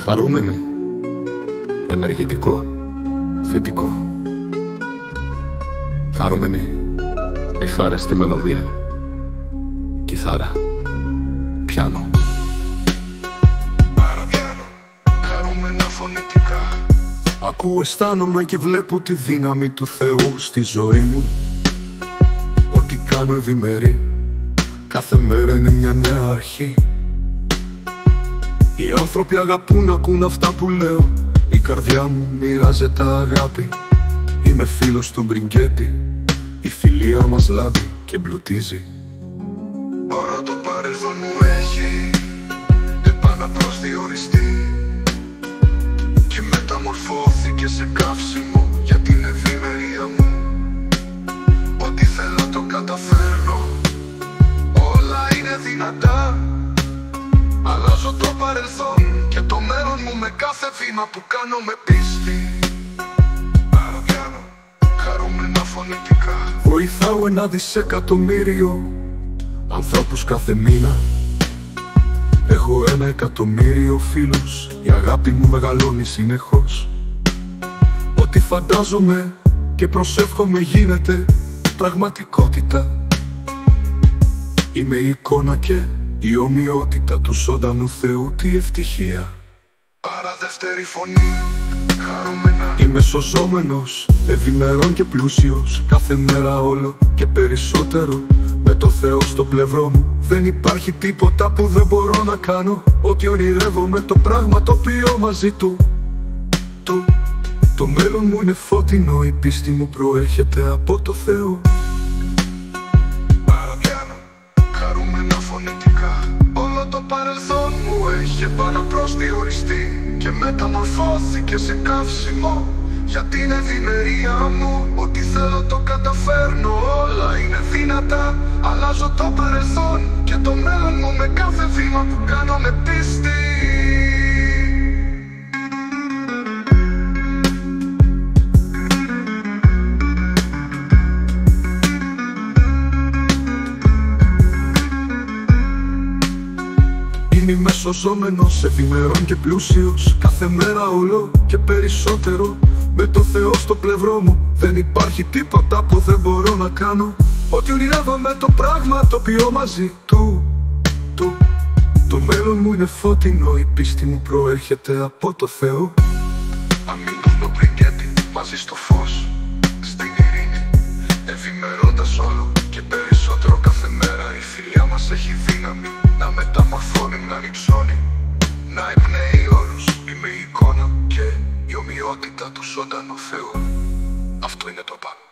Χαρούμενη, ενεργητικό, θετικό. Χαρούμενη, ευχάριστη μελωδία, κιθάρα, πιάνο. Παραπιάνω, χαρούμενα φωνητικά. Ακούω, αισθάνομαι και βλέπω τη δύναμη του Θεού στη ζωή μου. Ό,τι κάνω ευημερεί, κάθε μέρα είναι μια νέα αρχή. Οι άνθρωποι αγαπούν να ακούν αυτά που λέω. Η καρδιά μου μοιράζεται αγάπη. Είμαι φίλος του Μπριγκέτη. Η φιλία μας λάβει και εμπλουτίζει. Όλο το παρελθόν μου έχει επαναπροσδιοριστεί και μεταμορφώθηκε σε καύσιμο για την ευημερία μου. Ό,τι θέλω το καταφέρνω, όλα είναι δυνατά. Αλλάζω το παρελθόν και το μέλλον μου με κάθε βήμα που κάνω με πίστη. Παραπιάνω, χαρούμενα φωνητικά. Βοηθάω 1 δισεκατομμύριο ανθρώπους κάθε μήνα. Έχω 1 εκατομμύριο φίλους. Η αγάπη μου μεγαλώνει συνεχώς. Ό,τι φαντάζομαι και προσεύχομαι γίνεται πραγματικότητα. Είμαι η εικόνα και η ομοιότητα του ζωντανού Θεού, τι ευτυχία. Παρά δεύτερη φωνή, χαρούμενα. Είμαι σωζόμενος, ευημερών και πλούσιος, κάθε μέρα όλο και περισσότερο. Με το Θεό στο πλευρό μου δεν υπάρχει τίποτα που δεν μπορώ να κάνω. Ό,τι ονειρεύομαι το πράγμα το οποίο μαζί του. Το μέλλον μου είναι φώτινο, η πίστη μου προέρχεται από το Θεό. Παραπιάνω, χαρούμενα φωνητικά. Όλο το παρελθόν μου έχει επαναπροσδιοριστεί και μεταμορφώθηκε σε καύσιμο για την ευημερία μου. Ό,τι θέλω το καταφέρνω, όλα είναι δυνατά. Αλλάζω το παρελθόν και το μέλλον μου με κάθε βήμα που κάνω με πίστη. Είμαι μεσοζόμενος, ευημερών και πλούσιος, κάθε μέρα όλο και περισσότερο. Με το Θεό στο πλευρό μου δεν υπάρχει τίποτα που δεν μπορώ να κάνω. Ό,τι ονειρεύομαι το πράγμα το οποίο μαζί του. Το μέλλον μου είναι φώτινο, η πίστη μου προέρχεται από το Θεό. Αμήνως το Μπριγκέτη, μαζί στο φως, στην ειρήνη, ευημερώντας όλο και περισσότερο κάθε μέρα. Η φιλία μας έχει δύναμη να μεταμορφώνει, να υψώνει, να εμπνέει όλους. Είμαι η εικόνα και η ομοιότητα του ζωντανού Θεού. Αυτό είναι το πάνω.